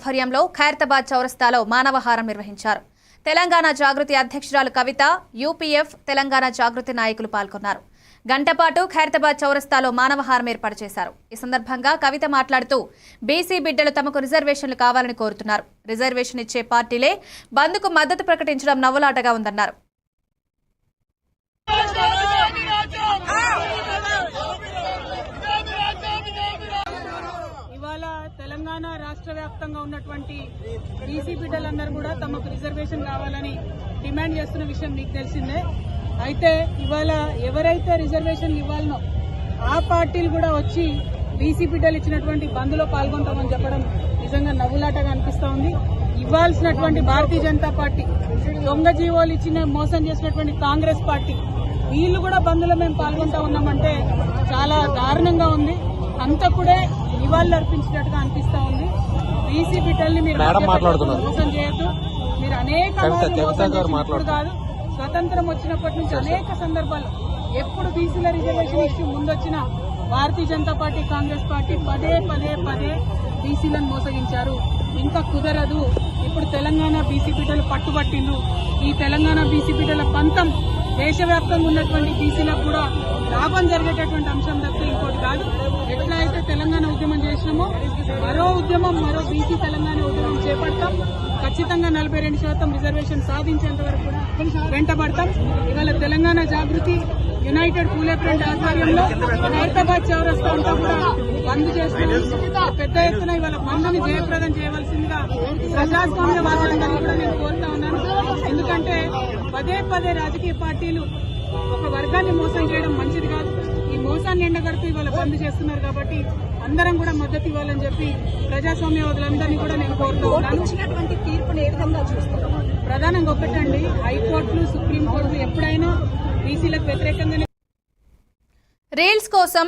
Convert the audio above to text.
ఆధ్వర్యంలో ఖైరతాబాద్ చౌరస్తాలో మానవహారం నిర్వహించారు. తెలంగాణ జాగృతి అధ్యక్షురాలు కవిత, యూపీఎఫ్ తెలంగాణ జాగృతి నాయకులు పాల్గొన్నారు. గంటపాటు ఖైరతాబాద్ చౌరస్తాలో మానవహారం ఏర్పాటు చేశారు. ఈ సందర్భంగా కవిత మాట్లాడుతూ బీసీ బిడ్డలు తమకు రిజర్వేషన్లు కావాలని కోరుతున్నారు. రిజర్వేషన్ ఇచ్చే పార్టీలే బంద్కు మద్దతు ప్రకటించడం నవ్వులాటగా ఉందన్నారు. తెలంగాణ రాష్ట్ర వ్యాప్తంగా ఉన్నటువంటి బీసీ బిడ్డలందరూ కూడా తమకు రిజర్వేషన్ కావాలని డిమాండ్ చేస్తున్న విషయం మీకు తెలిసిందే. అయితే ఇవాళ ఎవరైతే రిజర్వేషన్లు ఇవ్వాలనో ఆ పార్టీలు కూడా వచ్చి బీసీ బిడ్డలు ఇచ్చినటువంటి బంద్లో పాల్గొంటామని చెప్పడం నిజంగా నవ్వులాటగా అనిపిస్తా ఉంది. ఇవ్వాల్సినటువంటి భారతీయ జనతా పార్టీ, దొంగ జీవోలు ఇచ్చిన మోసం చేసినటువంటి కాంగ్రెస్ పార్టీ, వీళ్ళు కూడా బంద్లో మేము పాల్గొంటా ఉన్నామంటే చాలా దారుణంగా ఉంది. అంతకుడే నివాళులు అర్పించినట్టుగా అనిపిస్తా ఉంది. బీసీ బిడ్డల్ని మీరు మోసం చేయొద్దు. మీరు అనేక కాదు, స్వతంత్రం వచ్చినప్పటి నుంచి అనేక సందర్భాలు ఎప్పుడు బీసీల reservation issue ముందొచ్చిన Bharatiya Janata party, Congress party పదే బీసీలను మోసగించారు. ఇంకా కుదరదు. ఇప్పుడు తెలంగాణ బీసీ బిడ్డలు పట్టుబట్టిండ్రు. ఈ తెలంగాణ బీసీ బిడ్డల పంతం దేశవ్యాప్తంగా ఉన్నటువంటి బీసీలకు కూడా లాభం జరిగేటటువంటి అంశం తప్పితే ఇంకోటి కాదు. ఎట్లా అయితే తెలంగాణ ఉద్యమం చేసినామో మరో బీసీ తెలంగాణ ఉద్యమం చేపడతాం. ఖచ్చితంగా 42% రిజర్వేషన్ సాధించేంత వరకు కూడా వెంటబడతాం. ఇవాళ తెలంగాణ జాగృతి, యునైటెడ్ పూలే ఫ్రంట్ ఆధ్వర్యంలో ఖైరతాబాద్ చౌరస్తా అంతా కూడా బంద్ చేస్తున్నాం. పెద్ద ఎత్తున ఇవాళ బంద్ని జయప్రదం చేయవలసిందిగా ప్రజాస్వామ్యవాదులందరినీ కూడా నేను కోరుతా ఉన్నాను. ఎందుకంటే పదే రాజకీయ పార్టీలు ఒక వర్గాన్ని మోసం చేయడం మంచిది కాదు. ఈ మోసాన్ని ఎండగడుతూ ఇవాళ బంద్ చేస్తున్నారు. కాబట్టి అందరం కూడా మద్దతు ఇవ్వాలని చెప్పి ప్రజాస్వామ్యవాదులందరినీ కూడా నేను కోరుతూ ఉన్నాను. తీర్పును ఏ విధంగా చూస్తారు? ప్రధానంగా ఒకటండి, హైకోర్టులు, సుప్రీంకోర్టులు ఎప్పుడైనా బీసీలకు వ్యతిరేకంగానే రీల్స్ కోసం